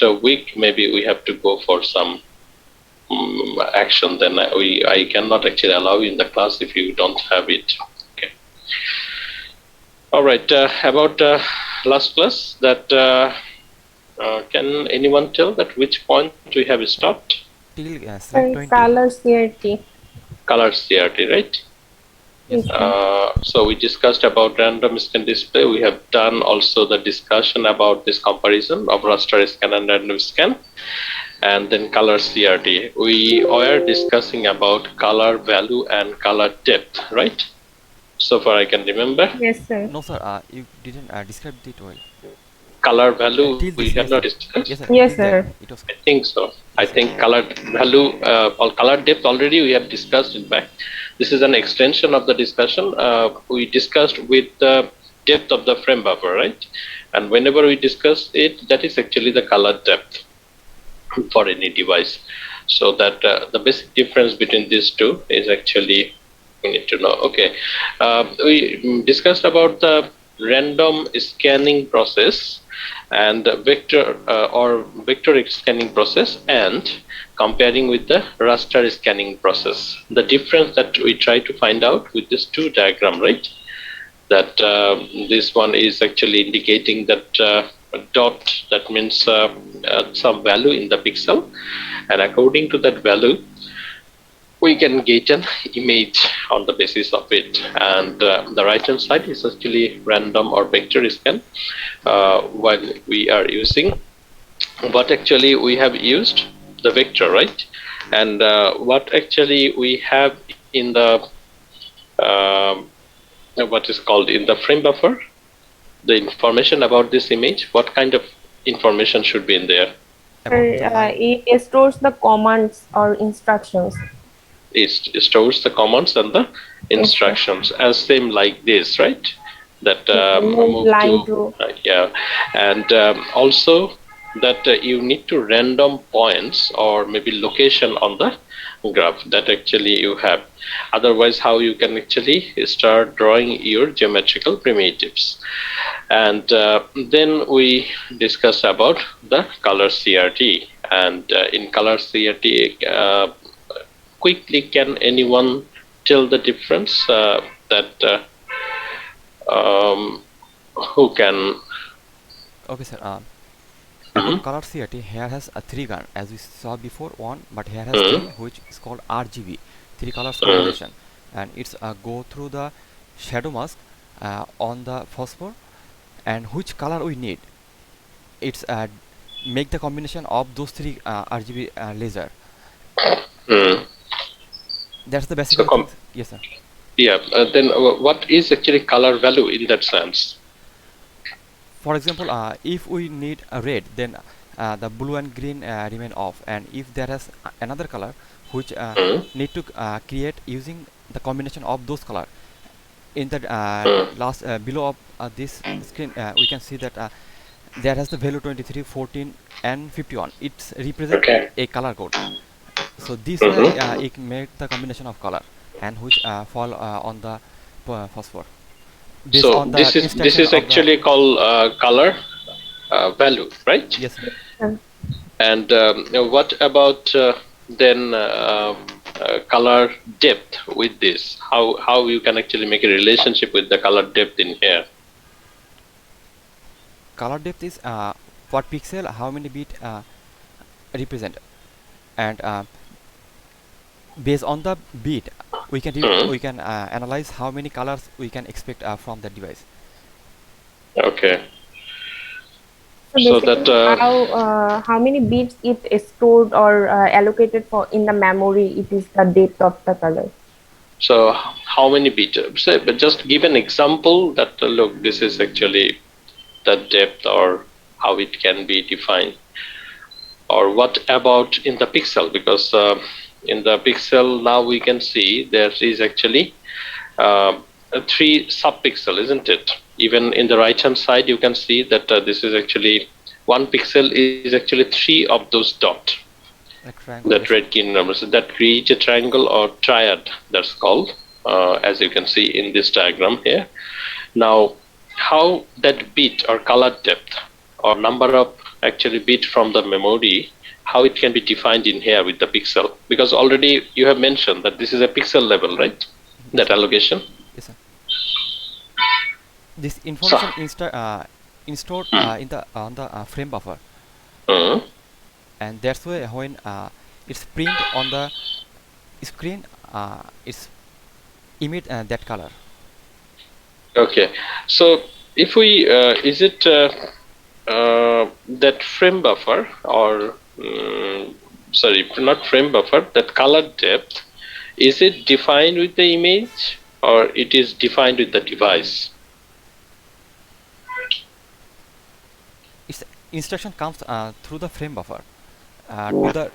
a week, maybe we have to go for some action. Then I cannot actually allow you in the class if you don't have it. Okay. All right. About last class, that can anyone tell that which point we have stopped? Till slide 20. Color CRT. Color CRT, right? Yes, Yes, sir. sir. So we discussed about random scan display. We have done also the discussion about this comparison of raster scan and random scan, and then color CRT. We were discussing about color value and color depth, right? So far I can remember. Yes, sir. No, sir. You didn't describe it well. Color value Till we this, have yes, not sir. discussed. Yes, sir. Yes, Till that, sir. it was. I think so. I Yes, sir. think color value or color depth already we have discussed it back. This is an extension of the discussion. We discussed with the depth of the frame buffer, right? And whenever we discuss it, that is actually the color depth for any device. So that the basic difference between these two is actually we need to know. Okay, we discussed about the random scanning process and vector or vector scanning process, and comparing with the raster scanning process. The difference that we try to find out with this two diagram, right? That this one is actually indicating that a dot, that means some value in the pixel, and according to that value we can get an image on the basis of it. And the right hand side is actually random or vector scan, while we are using what actually we have used the vector, right? And what actually we have in the what is called in the frame buffer, the information about this image, what kind of information should be in there? About the line. It stores the commands or instructions. It stores the commands and the Yes, sir. instructions as same like this, right? That Move move line to to. yeah, and also that you need to random points or maybe location on the graph that actually you have. Otherwise, how you can actually start drawing your geometrical primitives. And then we discuss about the color CRT. And in color CRT, quickly, can anyone tell the difference that who can? Okay, sir. Mhm, About color CRT, here has a 3 gun as we saw before one, but here has mhm, 3, which is called RGB, 3 colors mhm. combination, and it's go through the shadow mask on the phosphor, and which color we need. It's make the combination of those 3 RGB laser. Mm. That's the So basically things. Yes, sir. yeah, then what is actually color value in that sense? For example, if we need a red, then the blue and green remain off, and if there is another color which Mm, need to create using the combination of those color, in the mm. last below of this screen we can see that there has the value 23, 14 and 51. It's represent Okay. a color code. So this way Mm-hmm. it make the combination of color and which fall on the phosphor based So on the this instruction is of the. actually called color value, right? Yes, sir. And what about then color depth with this? How you can actually make a relationship with the color depth in here? Color depth is what pixel how many bit represent, and based on the bit we can Hmm. analyze how many colors we can expect from the device. Okay. So So that basically, how many bits it is stored or allocated for in the memory? It is the depth of the color. so how many bit? Say, but just give an example that look, this is actually the depth or how it can be defined. Or what about in the pixel? Because in the pixel now we can see there is actually uh, 3 subpixel, isn't it? Even in the right hand side you can see that this is actually 1 pixel is actually 3 of those dots, Like triangle, that yes, sir. red key numbers that create a triangle or triad, that's called, as you can see in this diagram here. Now how that bit or color depth or number of actually bit from the memory, how it can be defined in here with the pixel? Because already you have mentioned that this is a pixel level, right? Yes, That sir. allocation. Yes, sir. This So, information installed in the on the frame buffer, uh, and that's why when it's print on the screen, it's emit that color. okay. So if we is it that frame buffer or sorry, not frame buffer, that color depth, is it defined with the image or it is defined with the device? Its instruction comes through the frame buffer to the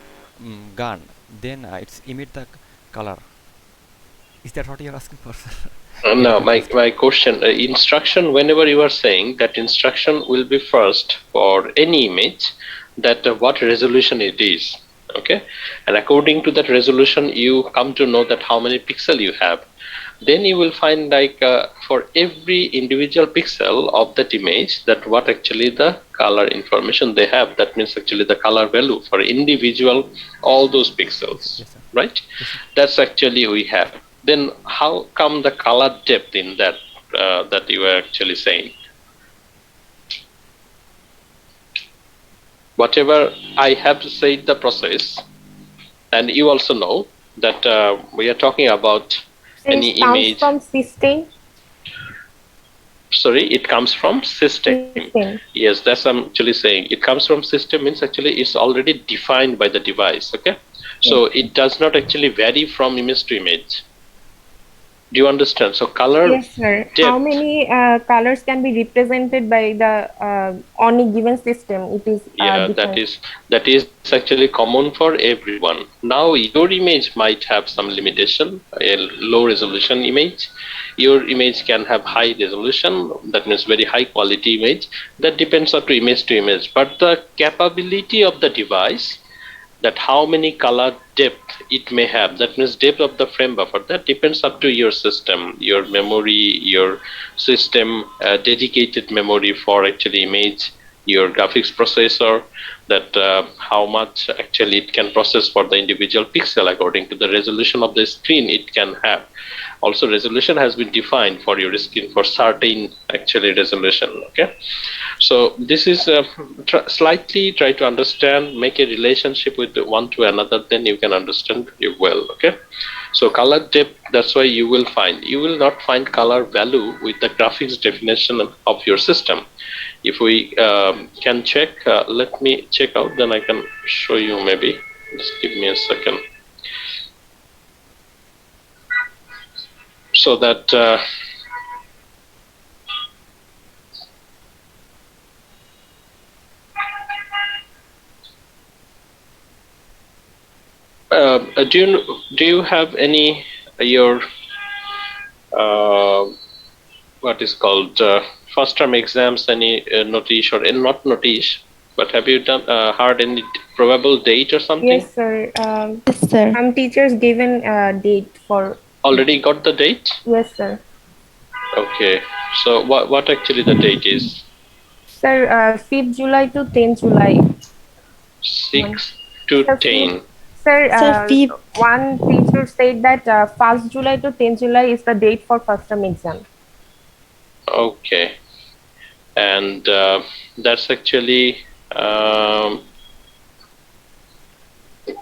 gun, then it's emit the color. Is that what you're asking for, sir? Getting No, my, confused. my question, instruction, whenever you are saying that instruction will be first for any image, that what resolution it is, okay? And according to that resolution, you come to know that how many pixel you have. Then you will find like for every individual pixel of that image, that what actually the color information they have. That means actually the color value for individual, all those Yes, pixels, yes, sir. right? Yes, sir. That's actually we have. Then how come the color depth in that that you are actually saying? Whatever I have said the process, and you also know that we are talking about It any comes image. from system. Sorry, it comes from system. System. Yes, that's I'm actually saying. It comes from system means actually it's already defined by the device. Okay, so Yes. it does not actually vary from image to image. Do you understand? So color Yes, sir. How depth. many colors can be represented by the on a given system? It is Yeah, different. that is actually common for everyone. Now your image might have some limitation, a low resolution image. Your image can have high resolution, that means very high quality image. That depends on to image. But the capability of the device, that how many color depth it may have, that means depth of the frame buffer, that depends up to your system, your memory, your system dedicated memory for actually image, your graphics processor, that how much actually it can process for the individual pixel according to the resolution of the screen it can have. Also resolution has been defined for your screen for certain actually resolution. Okay, so this is slightly try to understand, make a relationship with one to another, then you can understand you well. Okay, so color depth, that's why you will not find color value with the graphics definition of your system. If we can check, let me check out, then I can show you maybe. Just give me a second. So that do you have any your uh, what is called first term exams, any notice or not notice, but have you done heard any probable date or something? Yes, sir. Yes, sir. Some teachers given a date for. Already got the date? Yes, sir. Okay, so what actually the date is? Sir, 5th July to 10th July. 6 to Sir, 10. sir, Sir, fifth. one teacher said that 1st July to 10th July is the date for first term exam. Okay, and that's actually all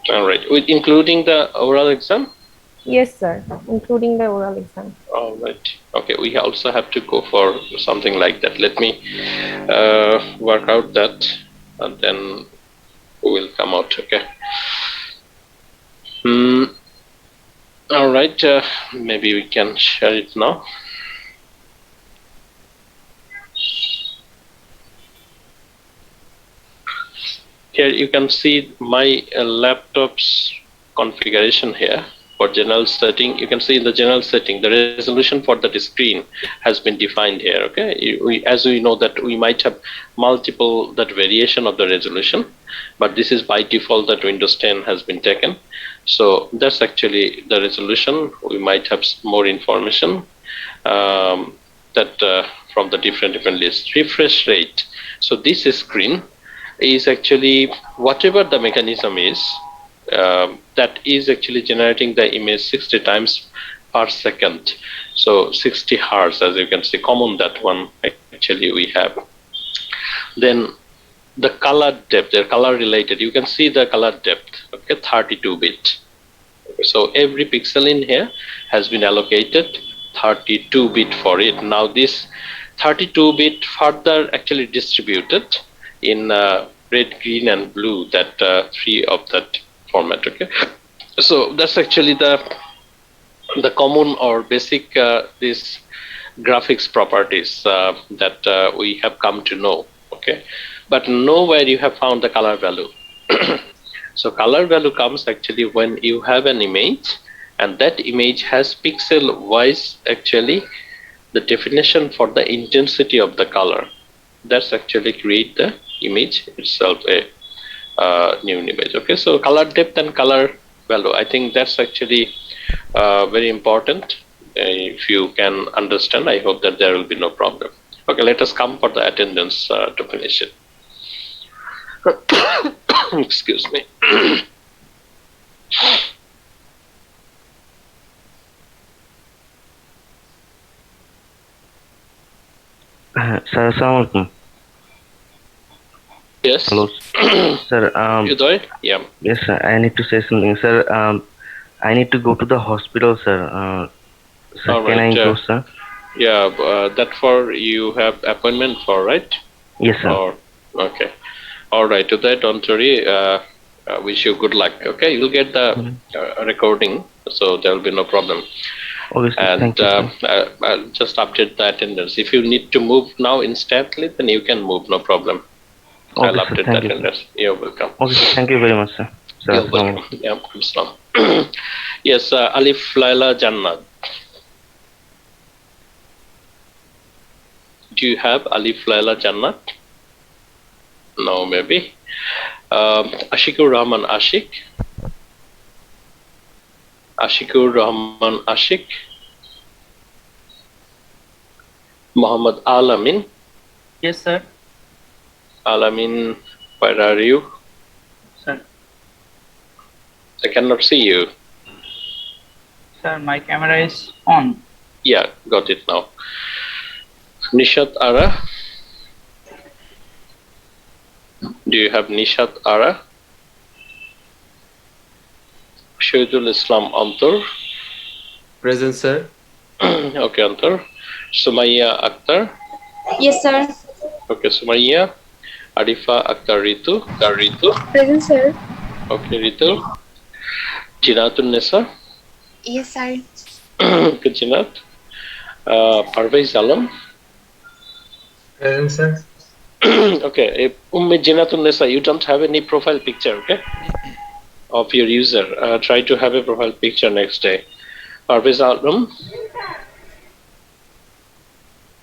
right, with including the oral exam. Yes, sir, including the oral exam. All right. Okay, we also have to go for something like that. Let me work out that, and then we will come out. Okay. Hmm. All right. Maybe we can share it now. Here you can see my laptop's configuration here for general setting. You can see in the general setting, the resolution for that screen has been defined here. Okay, as we know that we might have multiple that variation of the resolution, but this is by default that Windows 10 has been taken. So that's actually the resolution. We might have more information that from the different lists. Refresh rate. So this screen is actually whatever the mechanism is, that is actually generating the image 60 times per second. So 60 hertz, as you can see, common that one actually we have. Then the color depth, they're color related. You can see the color depth, okay, 32 bit. So every pixel in here has been allocated 32 bit for it. Now this 32 bit further actually distributed in red, green and blue, that three of that format, okay. So that's actually the common or basic this graphics properties that we have come to know, okay. But nowhere you have found the color value. So color value comes actually when you have an image and that image has pixel wise actually the definition for the intensity of the color. That's actually create the image itself, a new image, okay. So color depth and color value, I think that's actually very important. If you can understand, I hope that there will be no problem. Okay, let us come for the attendance definition. Excuse me. Sir, Assalamualaikum. Yes. Hello, sir. You do it? Yeah. Yes, sir. I need to say something, sir. I need to go to the hospital, sir. Sir, All can right. I go, sir? Yeah, that for you have appointment for, right? Yes, sir. Or okay. All right. To that, don't worry. Wish you good luck. Okay, you'll get the recording, so there will be no problem. Okay, sir. And Thank you, sir. I'll just update the attendance. If you need to move now instantly, then you can move, no problem. Okay, I'll sir. update the Thank you, sir. attendance. You're welcome. Okay, sir. Thank you very much, sir. Sir, You're Assalamualaikum. welcome. Yeah, Islam. Yes, Alif Laila Jannat. Do you have Alif Laila Jannat? No, maybe. Ashikur Rahman Ashik. Ashikur Rahman Ashik. Muhammad Alamin. Yes, sir. Alamin, where are you? Sir, I cannot see you. sir, my camera is on. Yeah, got it now. Nishat Ara. Do you have Nishat Ara? Shahidul Islam Antar. Present, sir. Okay, Antar. Sumaya Akhtar. Yes, sir. Okay, Sumaya. Arifa Akhtar Ritu. Present, sir. Okay, Ritu. Jinatun Nisa. Yes, sir. Okay, Jinat. Parvez Alam. Present, sir. Okay, Jinatun Nisa, you don't have any profile picture, okay? Of your user. Try to have a profile picture next day. Parvez Alam.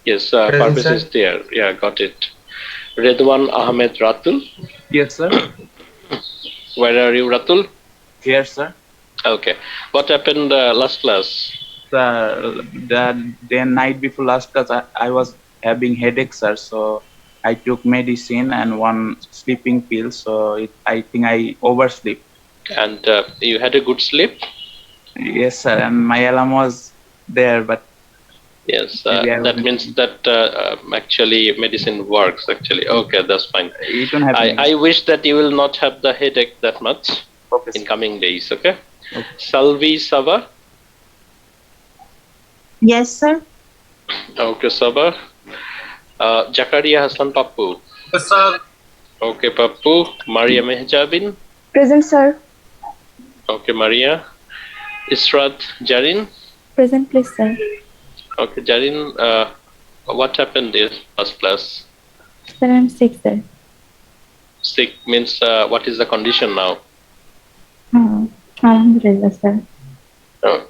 Yes, Parvez sir. is there. Yeah, got it. Redwan Ahmed Ratul. Yes, sir. Where are you, Ratul? Here, sir. Okay. What happened last class? The night before last class, I was having headache, sir. So I took medicine and one sleeping pill. So I think I oversleep. And you had a good sleep? Yes, sir. And my alarm was there, but Yes, Maybe I that will- means that actually medicine works actually. Okay, that's fine. it won't happen. I wish that you will not have the headache that much Okay, in sir. coming days, okay? Okay. Salvi Sava. Yes, sir. Okay, Sava. Jakaria Hassan Pappu. Yes, sir. Okay, Pappu. Maria Mehjabin. Present, sir. Okay, Maria. Israt Jarin. Present, please, sir. Okay, Jarin, what happened in first class? Sir, I'm sick, sir. Sick means what is the condition now? Alhamdulillah, sir.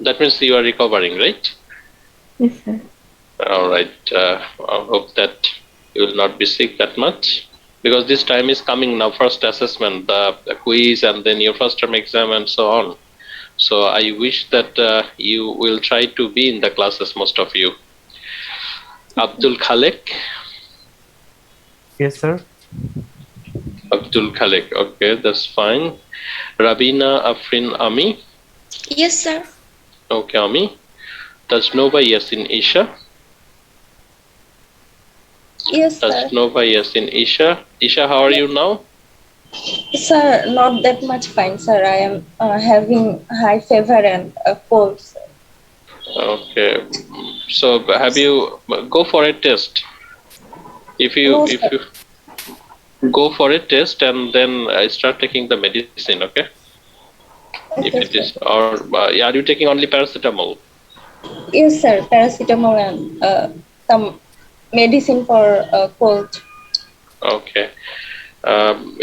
That means you are recovering, right? Yes, sir. All right. I hope that you will not be sick that much, because this time is coming now. First assessment, the quiz, and then your first term exam, and so on. So I wish that you will try to be in the classes, most of you. Abdul Khalek. Yes, sir. Abdul Khalik. Okay, that's fine. Rabina Afrin Ami. Yes, sir. Okay, Ami. Tajnova Yasin Isha. Yes, sir. Tajnova Yasin Isha. Isha, how are you now? Sir, not that much fine, sir. I am having high fever and a cold, sir. Okay. So have you go for a test? If you No, if sir. you go for a test and then start taking the medicine, okay? If Okay, it is, sir. or are you taking only paracetamol? Yes, sir. Paracetamol and some medicine for cold. Okay.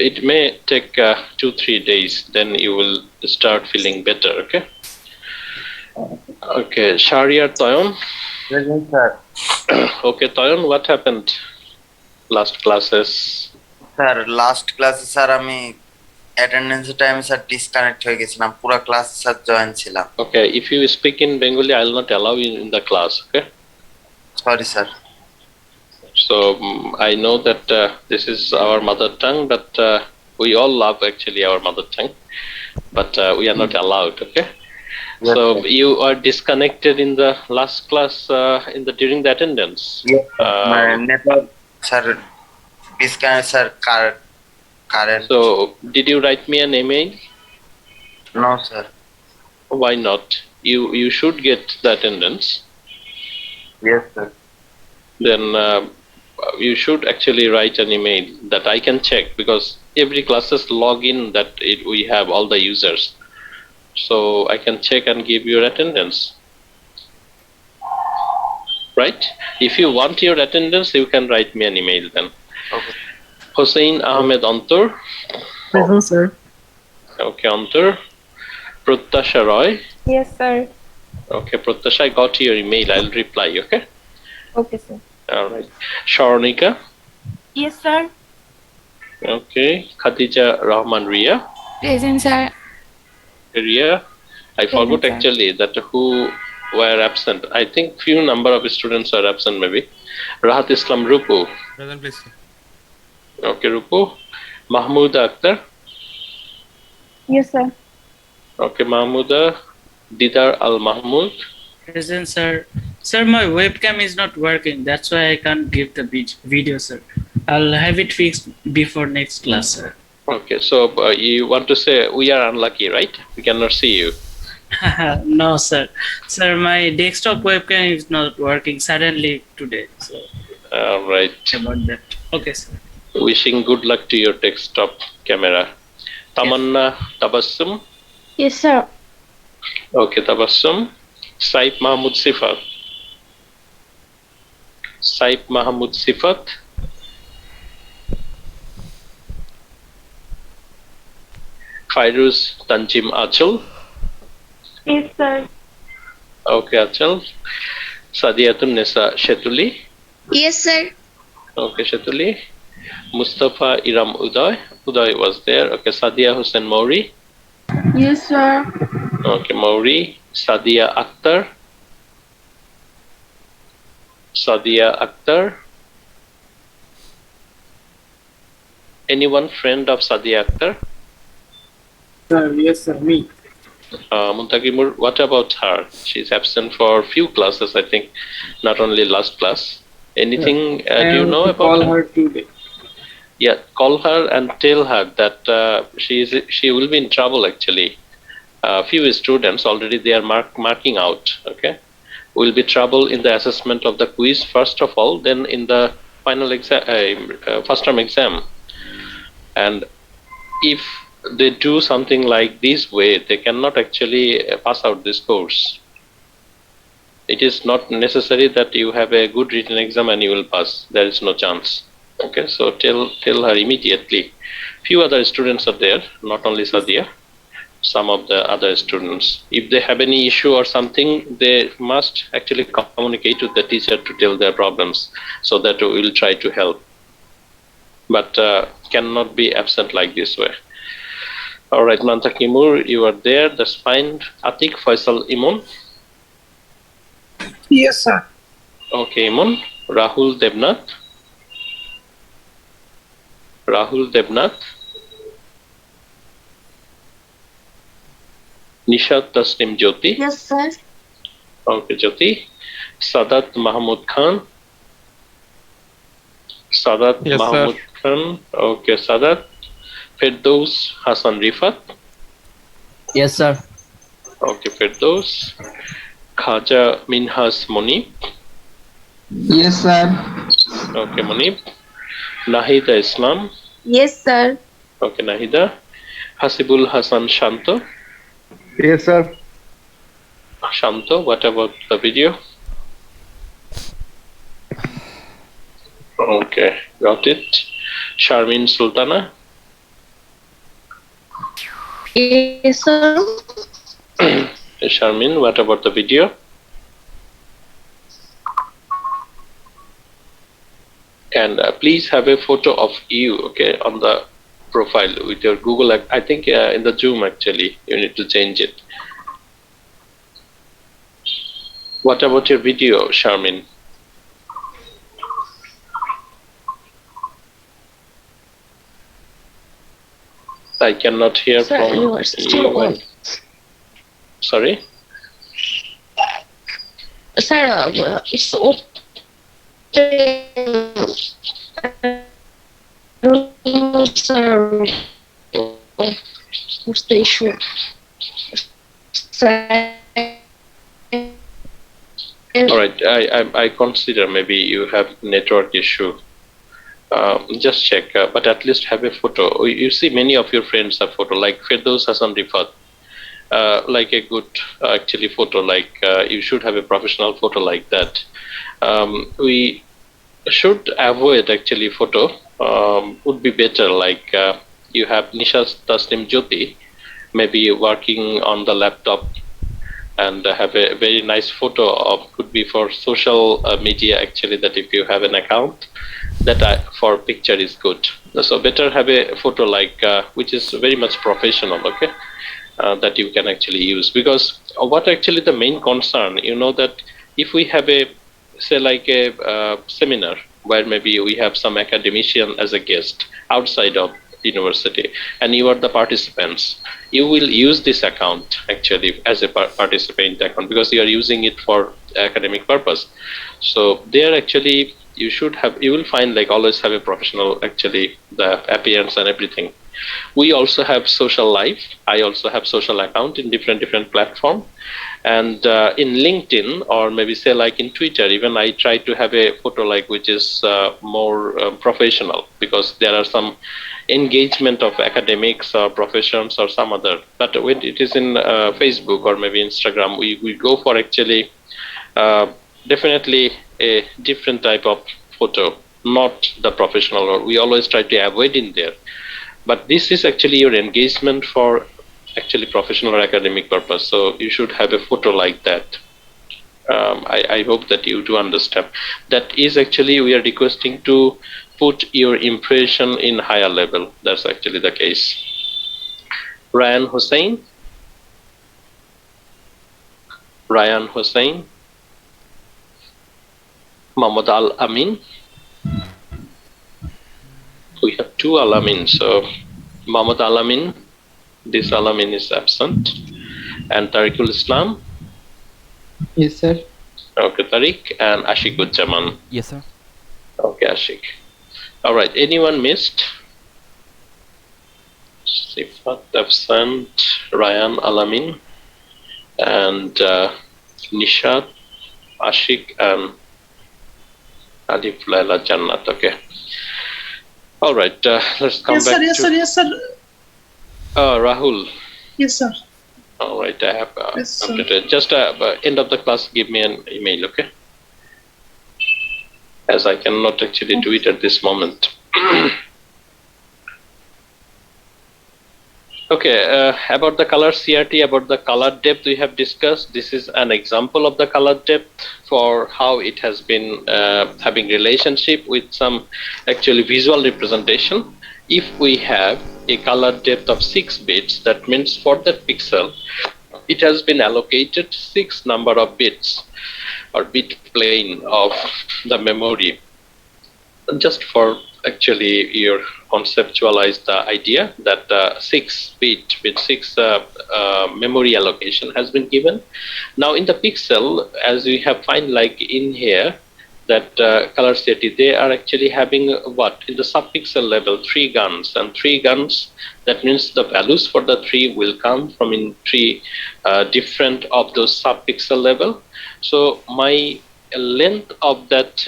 It may take 2-3 days, then you will start feeling better, okay? Okay, Shahriar Toyon. Present, sir. Okay, Toyon, what happened last classes? Sir last ক্লাসে sir আমি attendance টাইমে sir disconnect হয়ে গেছিলাম, পুরো class sir join ছিলাম। Okay, if you speak in Bengali, I will not allow you in the class, okay? Sorry sir. So I know that this is our mother tongue, but we all love actually our mother tongue, but we are not allowed, okay? Yes, So sir. you are disconnected in the last class during the attendance. Yes, sir. My network sir disconnect sir current. So did you write me an email? No sir. Why not? You should get the attendance. Yes sir. Then you should actually write an email that I can check, because every classes log in that we have all the users, so I can check and give your attendance, right? If you want your attendance, you can write me an email then. Okay. Hossein Ahmed Antur. Present, sir. Okay, Antur. Pratyasha Roy. Yes, sir. Okay, Pratyasha, I got your email. I'll reply, okay? Okay, sir. All right. Sharonika. Yes, sir. Okay. Khadija Rahman Ria. Present, sir. Ria. I forgot sir. actually that who were absent. I think few number of students are absent maybe. Rahat Islam Rupu. Present, please, sir. Okay, Rupu. Mahmouda Akhtar. Yes, sir. Okay, Mahmouda. Didar Al Mahmoud. Present, sir. Sir, my webcam is not working. That's why I can't give the video, sir. I'll have it fixed before next class, sir. Okay, so you want to say we are unlucky, right? We cannot see you. No, sir. Sir, my desktop webcam is not working suddenly today. So All right. about that. Okay, sir. Wishing good luck to your desktop camera. Tamanna Tabassum. Yes, sir. Okay, Tabassum. Saif Mahmoud Sifat. Saif Mahmoud Sifat. Fairuz Tanjim Achal. Yes, sir. Okay, Achal. Sadiatun Nisa Shetuli. Yes, sir. Okay, Shetuli. Mustafa Iram Uday. Uday was there. Okay, Sadia Hussain Mauri. Yes, sir. Okay, Mauri. Sadia Akhtar. Sadia Akhtar. Anyone friend of Sadia Akhtar? Sir, yes, sir, me. Muntakimur, what about her? She's absent for few classes, I think, not only last class. Anything do you know about call her? her today. Yeah, call her and tell her that she will be in trouble actually. Few students already they are marking out. Okay, will be trouble in the assessment of the quiz first of all, then in the final exam, first term exam. And if they do something like this way, they cannot actually pass out this course. It is not necessary that you have a good written exam and you will pass. There is no chance. Okay, so tell her immediately. Few other students are there, not only Sadia, some of the other students. If they have any issue or something, they must actually communicate with the teacher to tell their problems, so that we will try to help. But cannot be absent like this way. All right, Mantakimur, you are there. That's fine. Atik Faisal Imun. Yes, sir. Okay, Imun. Rahul Debnath. Rahul Debnath. Nishat Tasnim Jyoti. Yes, sir. Okay, Jyoti. Sadat Mahmud Khan. Sadat Yes, sir. Mahmud Khan. Okay, Sadat. Firdaus Hassan Rifat. Yes, sir. Okay, Firdaus. Khaja Minhas Munib. Yes, sir. Okay, Munib. Nahida Islam. Yes, sir. Okay, Nahida. Hasibul Hassan Shanto. Yes, sir. Shanto, what about the video? Okay, got it. Sharmin Sultana. Yes, sir. Sharmin, what about the video? And please have a photo of you, okay, on the profile with your Google. I think in the Zoom actually, you need to change it. What about your video, Sharmin? I cannot hear Sir, from you are still on. Sorry? Sir, it's open. Sir, what's the issue? Sir, All right, I consider maybe you have network issue. Just check, but at least have a photo. You see, many of your friends have photo, like Firdaus Hassan Rifat. Like a good actually photo, like you should have a professional photo like that. We should avoid actually photo. Would be better, like you have Nisha Tasnim Jyoti, maybe working on the laptop, and have a very nice photo of, could be for social media actually, that if you have an account that for picture is good. So better have a photo like which is very much professional, okay, that you can actually use. Because what actually the main concern, you know, that if we have a, say like a seminar where maybe we have some academician as a guest outside of university, and you are the participants, you will use this account actually as a participant account, because you are using it for academic purpose. So there actually you should have, you will find like always have a professional actually, the appearance and everything. We also have social life. I also have social account in different platform, and in LinkedIn, or maybe say like in Twitter, even I try to have a photo like which is more professional, because there are some engagement of academics or professions or some other. But when it is in Facebook or maybe Instagram, we go for actually definitely a different type of photo, not the professional, or we always try to avoid in there. But this is actually your engagement for actually professional or academic purpose. So you should have a photo like that. I hope that you do understand. That is actually, we are requesting to put your impression in higher level. That's actually the case. Ryan Hussein. Ryan Hussein. Mahmoud Al Amin. We have two Alamin. So Mahmoud Al Amin, this Alamin is absent. And Tariqul Islam. Yes, sir. Okay, Tariq. And Ashikuজ্জামান. Yes, sir. Okay, Ashik. All right. Anyone missed? Sifat absent. Ryan Alamin. And Nishat, Ashik, and Alif Laila Jannat. Okay. All right. Let's come back Yes, to sir. Yes, sir. Rahul. Yes, sir. All right. I have Yes, sir. completed. Just end of the class, give me an email, okay? As I cannot actually do it at this moment. Okay, about the color CRT, about the color depth we have discussed. This is an example of the color depth for how it has been having relationship with some actually visual representation. If we have a color depth of 6 bits, that means for that pixel, it has been allocated 6 number of bits or bit plane of the memory, just for actually you conceptualize the idea that 6 bit with 6 memory allocation has been given. Now in the pixel, as we have find like in here, that color city, they are actually having what in the subpixel level 3 guns, and 3 guns, that means the values for the 3 will come from in 3 different of those subpixel level. So my length of that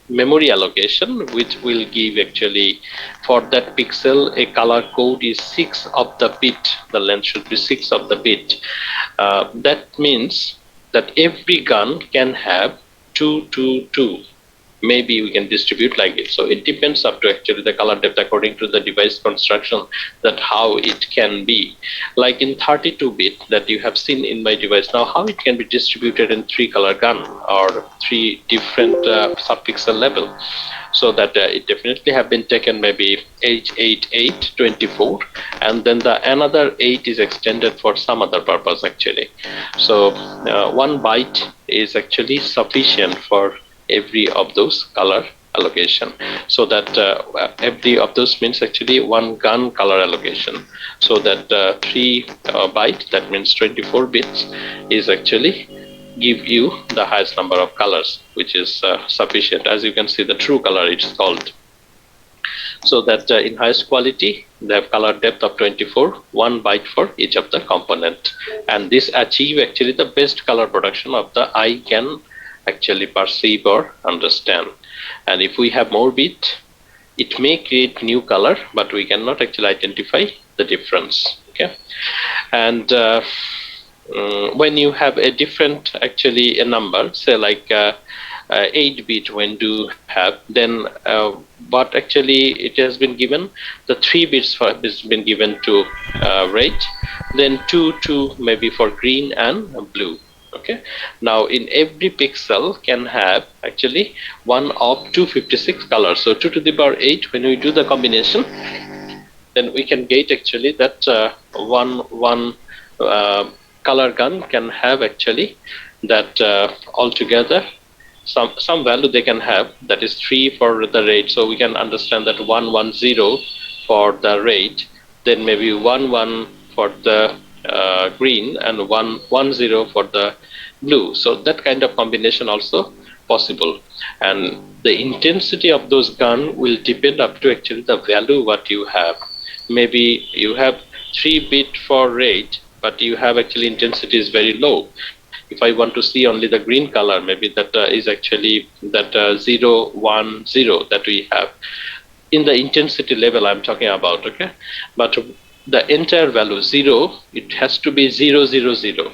memory allocation, which will give actually for that pixel a color code, is 6 of the bit. The length should be 6 of the bit. That means that every gun can have 2, 2, 2. Maybe we can distribute like it. So it depends up to actually the color depth according to the device construction, that how it can be. Like in 32-bit that you have seen in my device now, how it can be distributed in 3 color gun or 3 different subpixel level. So that it definitely have been taken maybe 8, 8, 8, 24, and then the another 8 is extended for some other purpose actually. So 1 byte is actually sufficient for every of those color allocation. So that every of those means actually 1 gun color allocation. So that 3 byte, that means 24 bits, is actually give you the highest number of colors, which is sufficient. As you can see, the true color it's called. So that in highest quality, they have color depth of 24, 1 byte for each of the component. And this achieve actually the best color production of the eye can actually perceive or understand. And if we have more bit, it may create new color, but we cannot actually identify the difference. Okay, and when you have a different actually a number, say like 8-bit when do have, then but actually it has been given the 3 bits for has been given to red, then 2 2 maybe for green and blue. Okay, now in every pixel can have actually 1 of 256 colors. So 2 to the power 8, when we do the combination, then we can get actually that one color gun can have actually that altogether some value they can have, that is 3 for the red. So we can understand that 110 for the red, then maybe 11 for the green, and 110 for the blue. So that kind of combination also possible. And the intensity of those gun will depend up to actually the value what you have. Maybe you have 3-bit for red, but you have actually intensity is very low. If I want to see only the green color, maybe that is actually that 0, 1, 0 that we have in the intensity level I'm talking about. Okay, but the entire value 0, it has to be 0, 0, 0.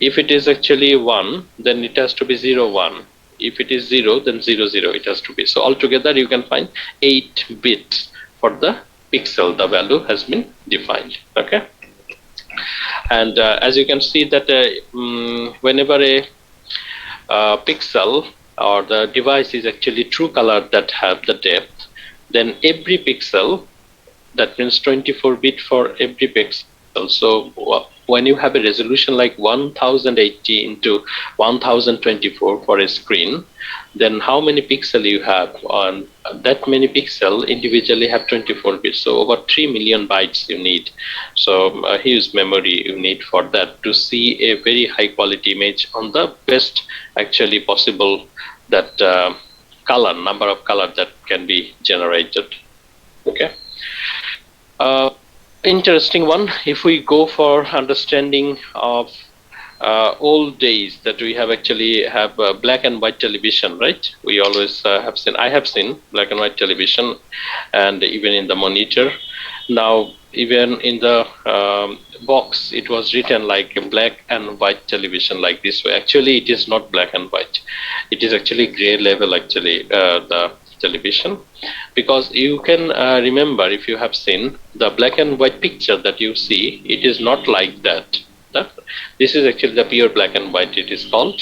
If it is actually 1, then it has to be 0, 1. If it is 0, then 0, 0 it has to be. So altogether you can find 8 bits for the pixel. The value has been defined. Okay, and as you can see that whenever a pixel or the device is actually true color that have the depth, then every pixel, that means 24-bit for every pixel. So when you have a resolution like 1080 into 1024 for a screen, then how many pixel you have on that many pixel individually have 24 bits. So over 3 million bytes you need. So a huge memory you need for that to see a very high quality image on the best actually possible that color, number of color that can be generated. Okay. Interesting one. If we go for understanding of old days, that we have actually have black and white television, right? We always have seen, I have seen black and white television, and even in the monitor. Now even in the box it was written like a black and white television like this way. Actually it is not black and white, it is actually gray level actually, the television, because you can remember, if you have seen the black and white picture that you see, it is not like that. This is actually the pure black and white it is called,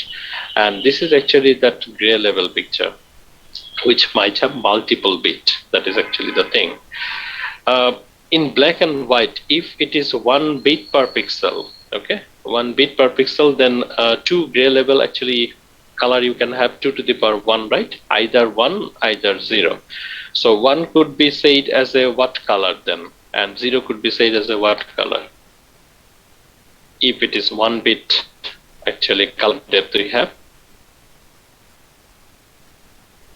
and this is actually that gray level picture which might have multiple bit. That is actually the thing. In black and white, if it is 1 bit per pixel, okay, 1 bit per pixel, then 2 gray level actually color you can have 2 to the power 1, right? Either 1, either 0. So 1 could be said as a what color then, and 0 could be said as a what color? If it is 1 bit actually color depth we have.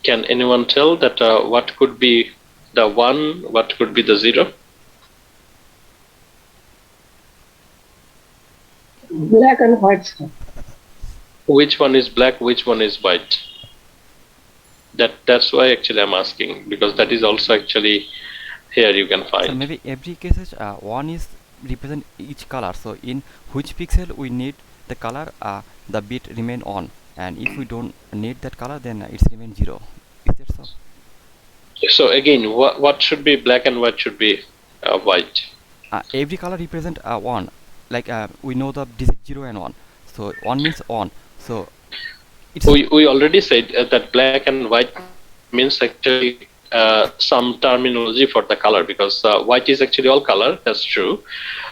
Can anyone tell that what could be the 1, what could be the 0? Black and white, sir. Which one is black, which one is white? That's why actually I'm asking, because that is also actually here you can find. So maybe every cases one is represent each color. So in which pixel we need the color, the bit remain on, and if we don't need that color, then it's remain 0. Is that so? So again, what should be black and what should be white? Every color represent 1. Like we know the digit 0 and 1. So 1 means on. So it's we already said that black and white means actually some terminology for the color, because white is actually all color. That's true.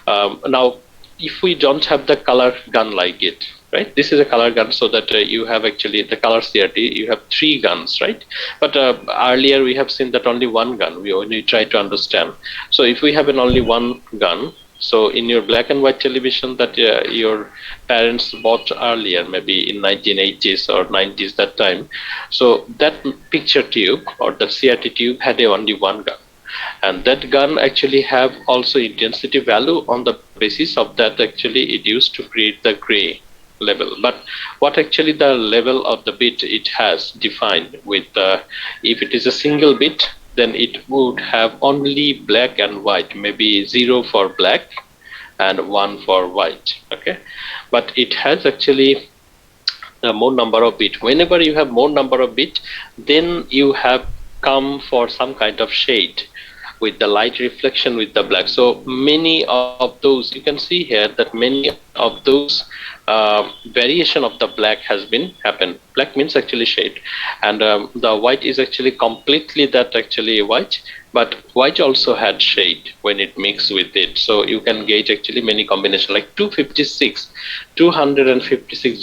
Now, if we don't have the color gun like it, right? This is a color gun, so that you have actually the color CRT. You have 3 guns, right? But earlier we have seen that only 1 gun. We only try to understand. So if we have an only 1 gun, so in your black and white television that your parents bought earlier, maybe in 1980s or 90s that time, so that picture tube or the CRT tube had only 1 gun, and that gun actually have also intensity value on the basis of that actually it used to create the gray level. But what actually the level of the bit it has defined with if it is a single bit, then it would have only black and white, maybe 0 for black and 1 for white. Okay, but it has actually a more number of bit. Whenever you have more number of bit, then you have come for some kind of shade with the light reflection with the black. So many of those, you can see here that many of those variation of the black has been happened. Black means actually shade, and the white is actually completely that actually white, but white also had shade when it mixed with it. So you can gauge actually many combination, like 256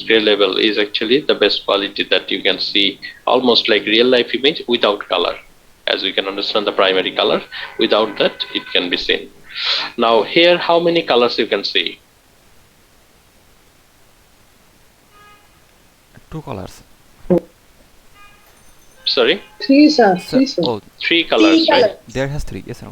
gray level is actually the best quality that you can see, almost like real life image without color. As we can understand the primary color, without that it can be seen. Now here, how many colors you can see? 2 colors. Sorry? 3, sir. So, 3, sir. 3 colors, right? There has 3. Yes, sir.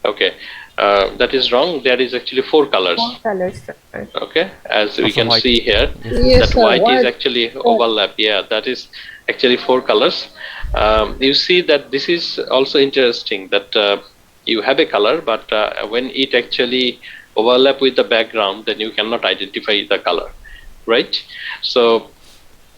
Okay, that is wrong. There is actually 4 colors. 4 colors. Okay, as we Also can white. see here, Yes, that sir, white is white. actually overlap. Yeah, that is actually 4 colors. You see that this is also interesting, that you have a color, but when it actually overlap with the background, then you cannot identify the color, right? So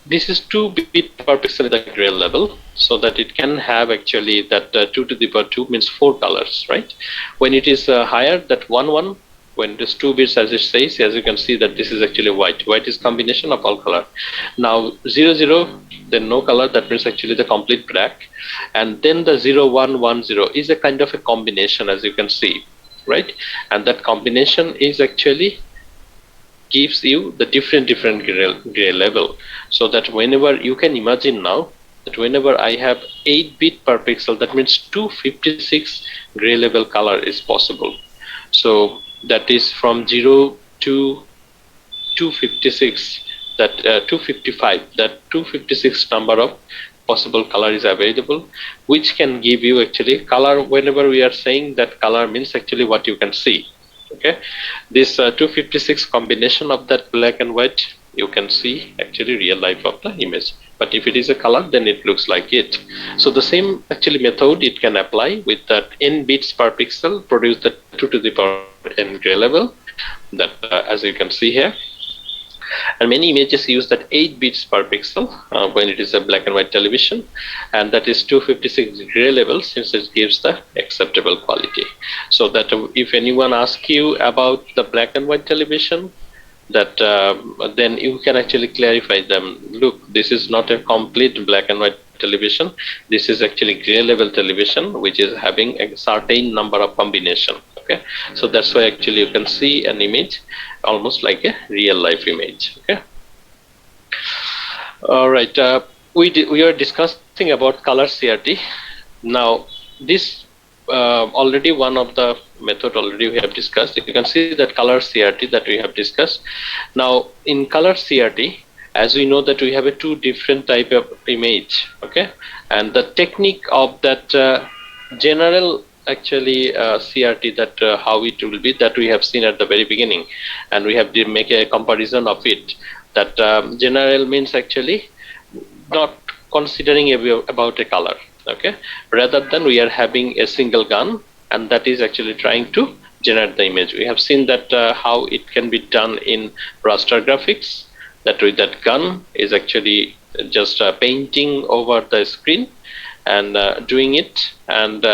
this is 2 bit per pixel in the gray level, so that it can have actually that 2 to the power 2 means 4 colors, right? When it is higher, that 1 when it is 2 bits, as it says, as you can see that this is actually white. White is combination of all color. Now 0 then no color, that means actually the complete black, and then the 0 1 1 0 is a kind of a combination, as you can see, right? And that combination is actually gives you the different gray level, so that whenever you can imagine now that whenever I have 8 bit per pixel, that means 256 gray level color is possible. So that is from 0 to 256, that 255, that 256 number of possible color is available, which can give you actually color. Whenever we are saying that color means actually what you can see. Okay, this 256 combination of that black and white, you can see actually real life of the image. But if it is a color, then it looks like it. So the same actually method it can apply with that n bits per pixel, produce the 2 to the power n gray level, that as you can see here. And many images use that 8 bits per pixel when it is a black and white television, and that is 256 gray level, since it gives the acceptable quality. So that if anyone asks you about the black and white television, that then you can actually clarify them. Look, this is not a complete black and white television. This is actually gray level television, which is having a certain number of combination. Okay, so that's why actually you can see an image almost like a real life image. Okay, All right. We are discussing about color CRT. Now, this already one of the method already we have discussed. You can see that color CRT that we have discussed. Now, in color CRT, as we know that we have a two different type of image, okay, and the technique of that general actually CRT that how it will be that we have seen at the very beginning, and we have to make a comparison of it. That general means actually not considering about a color, okay, rather than we are having a single gun, and that is actually trying to generate the image. We have seen that how it can be done in raster graphics, that with that gun is actually just painting over the screen and doing it, and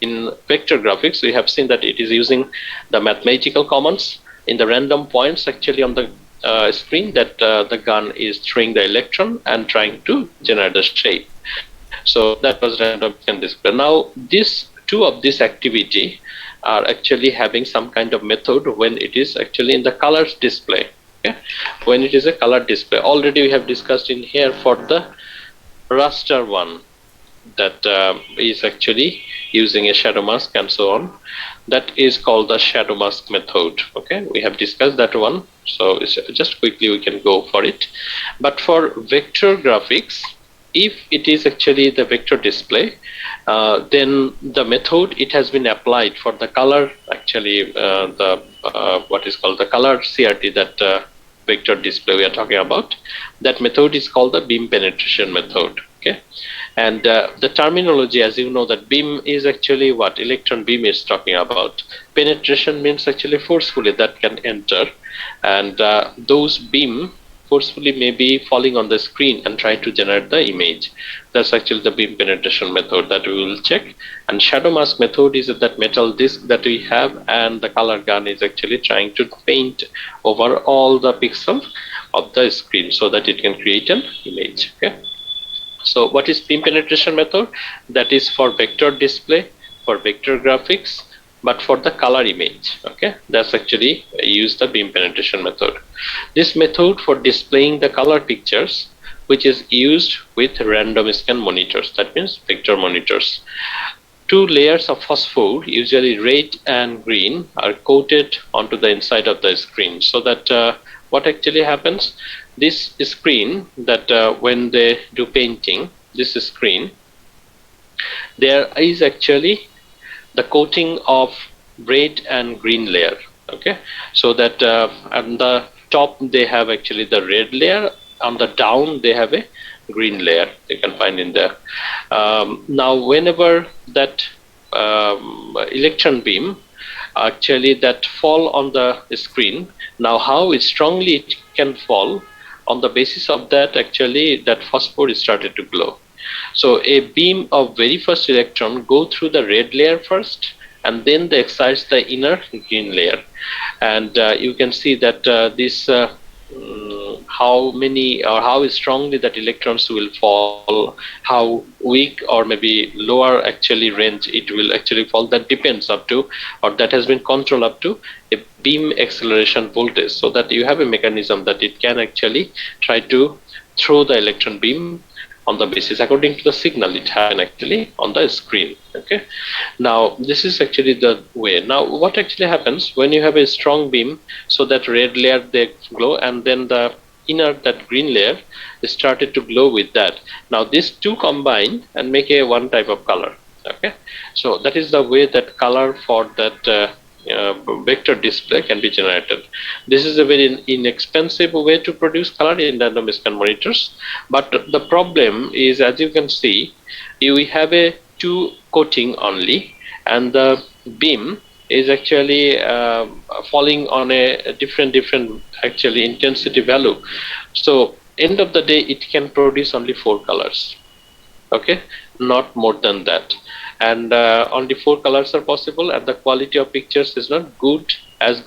in vector graphics we have seen that it is using the mathematical commands in the random points actually on the screen, that the gun is throwing the electron and trying to generate the shape. So that was random can display. Now these two of this activity are actually having some kind of method when it is actually in the colors display. Okay, when it is a color display, already we have discussed in here for the raster one, that is actually using a shadow mask and so on. That is called the shadow mask method. Okay, we have discussed that one, so it's just quickly we can go for it. But for vector graphics, if it is actually the vector display, then the method it has been applied for the color actually the what is called the color CRT, that vector display we are talking about. That method is called the beam penetration method. Okay, and the terminology, as you know, that beam is actually what electron beam is talking about. Penetration means actually forcefully that can enter, and those beam forcefully may be falling on the screen and try to generate the image. That's actually the beam penetration method that we will check. And shadow mask method is that metal disc that we have, and the color gun is actually trying to paint over all the pixels of the screen so that it can create an image. Okay. So what is beam penetration method? That is for vector display, for vector graphics, but for the color image. Okay, that's actually use the beam penetration method. This method for displaying the color pictures, which is used with random scan monitors, that means vector monitors. Two layers of phosphor, usually red and green, are coated onto the inside of the screen, so that what actually happens, this screen that when they do painting, this screen, there is actually the coating of red and green layer. Okay, so that on the top they have actually the red layer, on the down they have a green layer you can find in there. Now whenever that electron beam actually that fall on the screen, now how strongly it can fall, on the basis of that actually that phosphor is started to glow. So a beam of very first electron go through the red layer first, and then they excites the inner green layer, and you can see that this how many or how strongly that electrons will fall, how weak or maybe lower actually range it will actually fall, that depends up to, or that has been controlled up to a beam acceleration voltage, so that you have a mechanism that it can actually try to throw the electron beam on the basis according to the signal it happen actually on the screen. Okay, now this is actually the way. Now what actually happens when you have a strong beam, so that red layer they glow, and then the inner that green layer started to glow with that. Now these two combine and make a one type of color. Okay, so that is the way that color for that vector display can be generated. This is a very inexpensive way to produce color in random scan monitors, but the problem is, as you can see, we have a two coating only, and the beam is actually falling on a different actually intensity value. So end of the day it can produce only 4 colors. Okay, not more than that, and only 4 colors are possible, and the quality of pictures is not good as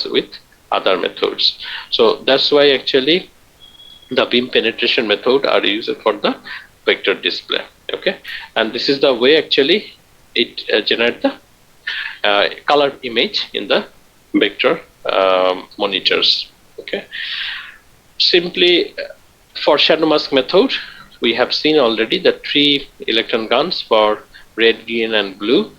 with other methods. So that's why actually the beam penetration method are used for the vector display. Okay, and this is the way actually it generate the color image in the vector monitors. Okay, simply For shadow mask method, we have seen already the 3 electron guns for red, green and blue,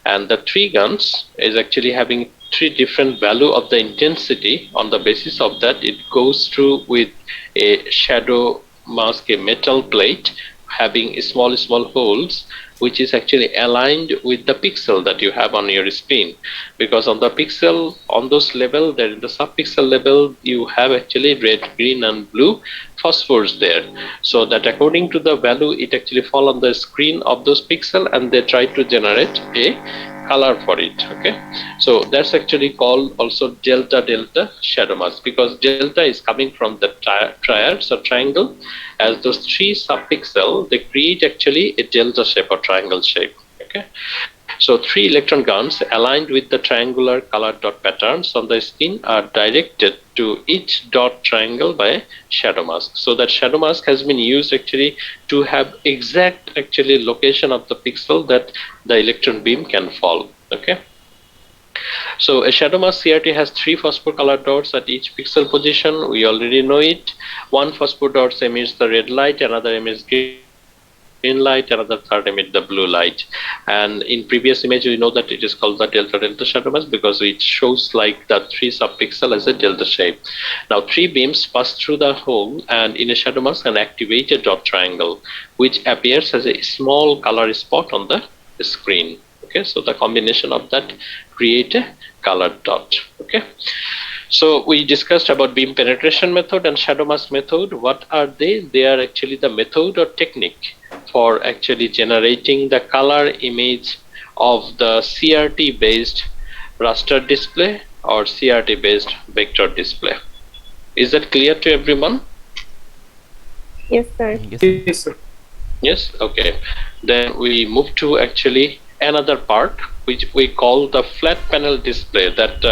and the 3 guns is actually having 3 different value of the intensity. On the basis of that, it goes through with a shadow mask, a metal plate having small holes, which is actually aligned with the pixel that you have on your screen, because on the pixel, on those level, there in the subpixel level, you have actually red, green and blue phosphors there, so that according to the value, it actually fall on the screen of those pixel, and they try to generate a color for it. Okay, so that's actually called also delta shadow mask, because delta is coming from the triads or triangle. As those 3 subpixel, they create actually a delta shape or triangle shape. Okay, so 3 electron guns aligned with the triangular color dot patterns on the skin are directed to each dot triangle by shadow mask. So that shadow mask has been used actually to have exact actually location of the pixel that the electron beam can fall. Okay. So a shadow mask CRT has 3 phosphor color dots at each pixel position. We already know it. One phosphor dot emits the red light, another emits green light, another third emit the blue light. And in previous image, we know that it is called the delta shadow mask because it shows like the 3 subpixel as a delta shape. Now 3 beams pass through the hole and in a shadow mask and activate a dot triangle, which appears as a small color spot on the screen. Okay, so the combination of that create a colored dot. Okay, so we discussed about beam penetration method and shadow mask method. What are they? They are actually the method or technique for actually generating the color image of the CRT based raster display or CRT based vector display. Is that clear to everyone? Yes, sir. Yes, sir. Yes, okay. Then we move to actually another part which we call the flat panel display, that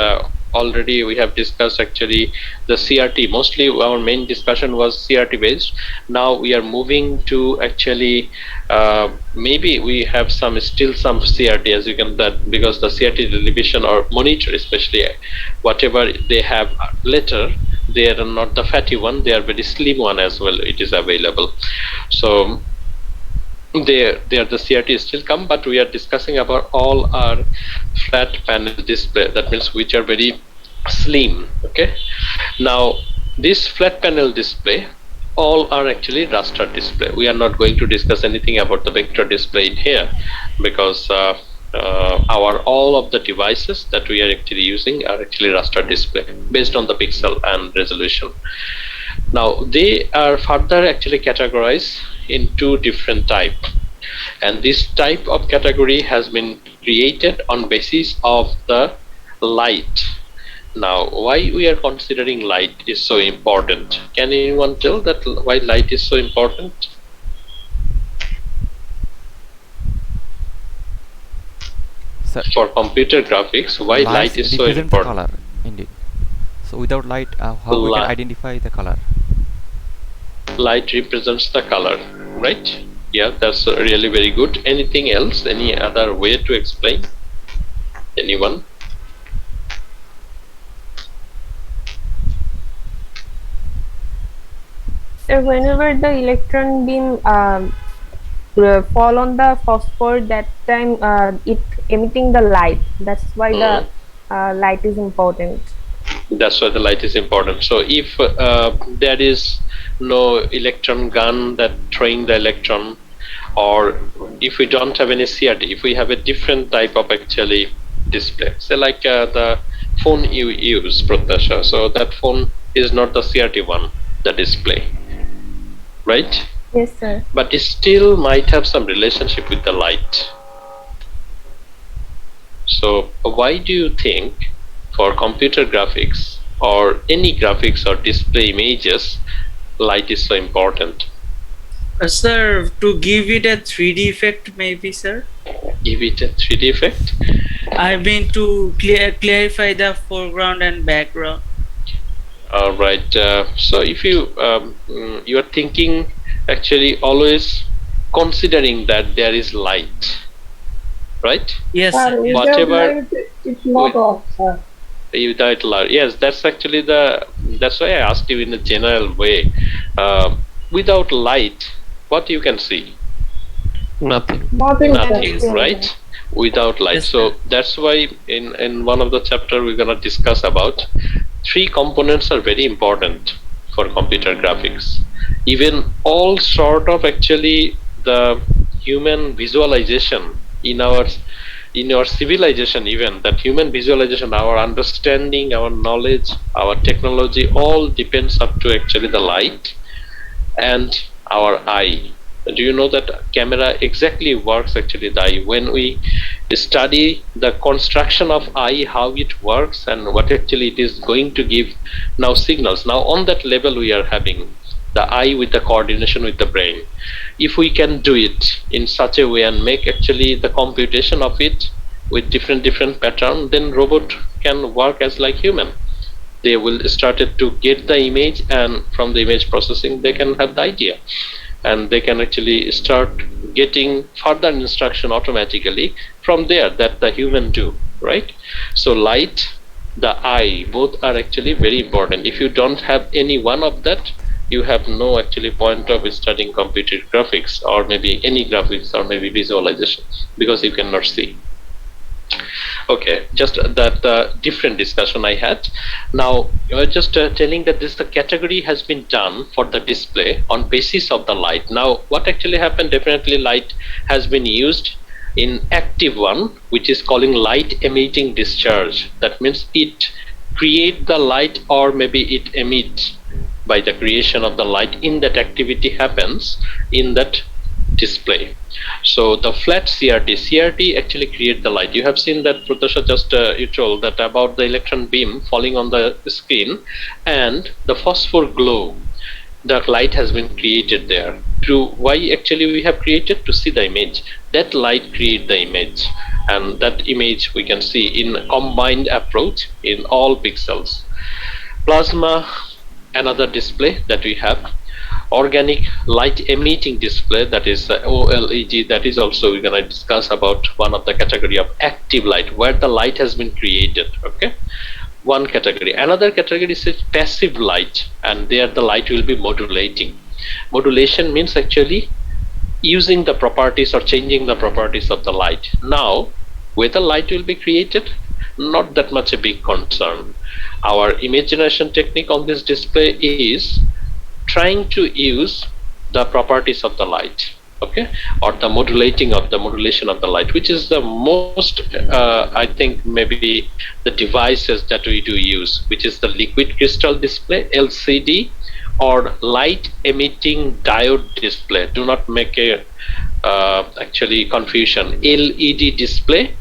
already we have discussed actually the CRT. Mostly our main discussion was CRT based. Now we are moving to actually maybe we have still some CRT, as you can, that because the CRT television or monitor especially, whatever they have later, they are not the fatty one, they are very slim one as well, it is available. So there the CRT still come, but we are discussing about all our flat panel display, that means which are very slim. Okay, now this flat panel display all are actually raster display. We are not going to discuss anything about the vector display in here because our all of the devices that we are actually using are actually raster display based on the pixel and resolution. Now they are further actually categorized in 2 different types, and this type of category has been created on basis of the light. Now why we are considering light is so important? Can anyone tell that why light is so important? Sir, for computer graphics, why light is so represent important? the color, indeed. So without light, how we can identify the color? Light represents the color, right? Yeah, that's really very good. Anything else? Any other way to explain? Anyone? So whenever the electron beam fall on the phosphor, that time it emitting the light. That's why the light is important. That's why the light is important. So if there is no electron gun that throwing the electron, or if we don't have any CRT, if we have a different type of actually display, say like the phone you use, Pratasha, so that phone is not the CRT one, the display, right? Yes, sir. But it still might have some relationship with the light. So why do you think for computer graphics or any graphics or display images, light is so important? Sir, to give it a 3D effect, maybe, sir. Give it a 3D effect? I mean to clarify the foreground and background. All right. So if you you are thinking actually always considering that there is light, right? Yes, Sir, sir. Whatever it's not off, sir. without light, yes, that's actually the. That's why I asked you in a general way. without light, what you can see? Nothing. Nothing, Nothing, sir. right? Without light. Yes, So sir. that's why in one of the chapter we're gonna discuss about three components are very important for computer graphics. Even all sort of actually the human visualization in our civilization, even that human visualization, our understanding, our knowledge, our technology, all depends up to actually the light and our eye. Do you know that camera exactly works actually the eye? When we study the construction of eye, how it works and what actually it is going to give now signals. Now on that level we are having the eye with the coordination with the brain. If we can do it in such a way and make actually the computation of it with different pattern, then robot can work as like human. They will started to get the image, and from the image processing they can have the idea, and they can actually start getting further instruction automatically from there that the human do, right? So light, the eye, both are actually very important. If you don't have any one of that, you have no actually point of studying computer graphics or maybe any graphics or maybe visualization, because you cannot see. Okay, just that different discussion I had. Now, you are just telling that this the category has been done for the display on basis of the light. Now, what actually happened? Definitely, light has been used in active one, which is calling light emitting discharge. That means it create the light or maybe it emits by the creation of the light in that activity happens in that display. So the flat CRT actually create the light. You have seen that Pratasha just you told that about the electron beam falling on the screen and the phosphor glow. The light has been created there. To why actually we have created to see the image. That light create the image, and that image we can see in a combined approach in all pixels. Plasma, another display that we have. Organic light emitting display, that is OLED, that is also we're going to discuss about one of the category of active light where the light has been created. Okay, one category. Another category is passive light, and there the light will be modulating. Modulation means actually using the properties or changing the properties of the light. Now whether light will be created, not that much a big concern. Our image generation technique on this display is trying to use the properties of the light, okay, or the modulation of the light, which is the most I think maybe the devices that we do use, which is the liquid crystal display, LCD, or light emitting diode display. Do not make a actually confusion. LED display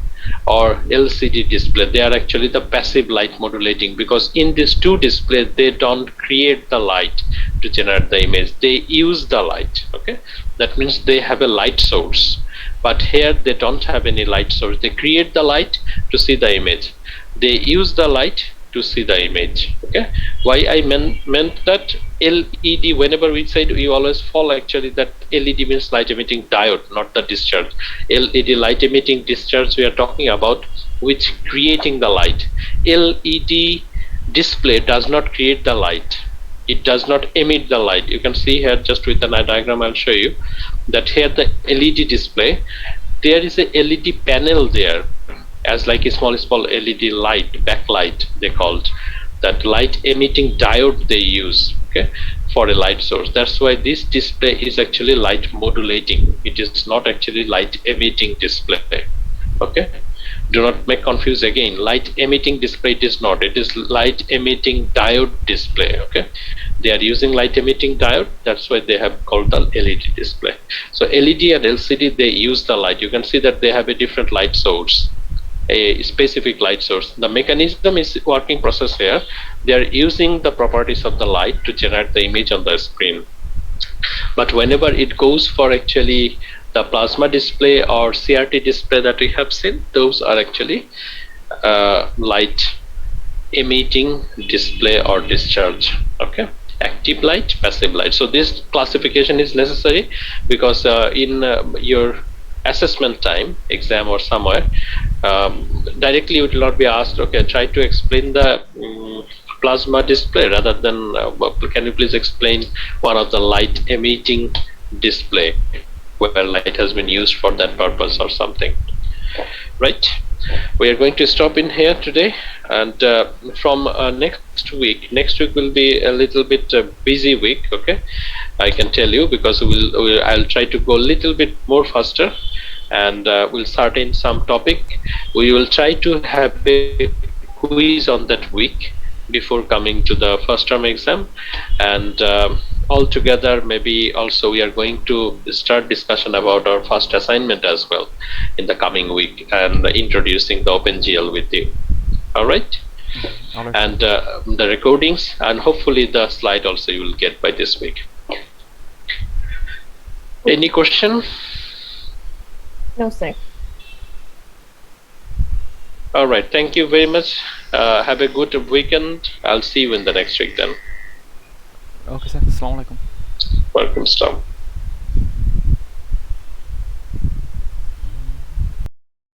or LCD display, they are actually the passive light modulating, because in these two displays they don't create the light to generate the image, they use the light. Okay, that means they have a light source, but here they don't have any light source. They create the light to see the image, they use the light to see the image. Okay, why I meant that LED, whenever we said, we always follow actually that LED means light emitting diode, not the discharge. LED light emitting discharge we are talking about, which creating the light. LED display does not create the light, it does not emit the light. You can see here just with the diagram I'll show you that here the LED display, there is a LED panel there as like a small LED light, backlight they called, that light emitting diode they use, okay, for a light source. That's why this display is actually light modulating, it is not actually light emitting display. Okay, do not make confuse again. Light emitting display it is not, it is light emitting diode display. Okay, they are using light emitting diode, that's why they have called the LED display. So LED and LCD, they use the light. You can see that they have a different light source, a specific light source. The mechanism is working process here. They are using the properties of the light to generate the image on the screen. But whenever it goes for actually the plasma display or CRT display that we have seen, those are actually light emitting display or discharge. Okay, active light, passive light. So this classification is necessary because in your assessment time, exam or somewhere, directly you will not be asked, okay, try to explain the plasma display rather than, can you please explain one of the light emitting display where light has been used for that purpose or something? Right? We are going to stop in here today, and from next week will be a little bit busy week. Okay, I can tell you, because I'll try to go a little bit more faster, and we'll start in some topic. We will try to have a quiz on that week before coming to the first term exam, and altogether maybe also we are going to start discussion about our first assignment as well in the coming week, and introducing the OpenGL with you. All right. All right, And sir. the recordings, and hopefully the slide also you will get by this week. Any question? No, sir. All right. Thank you very much. Have a good weekend. I'll see you in the next week then. Okay, sir. Assalamu alaikum. Welcome, Stam.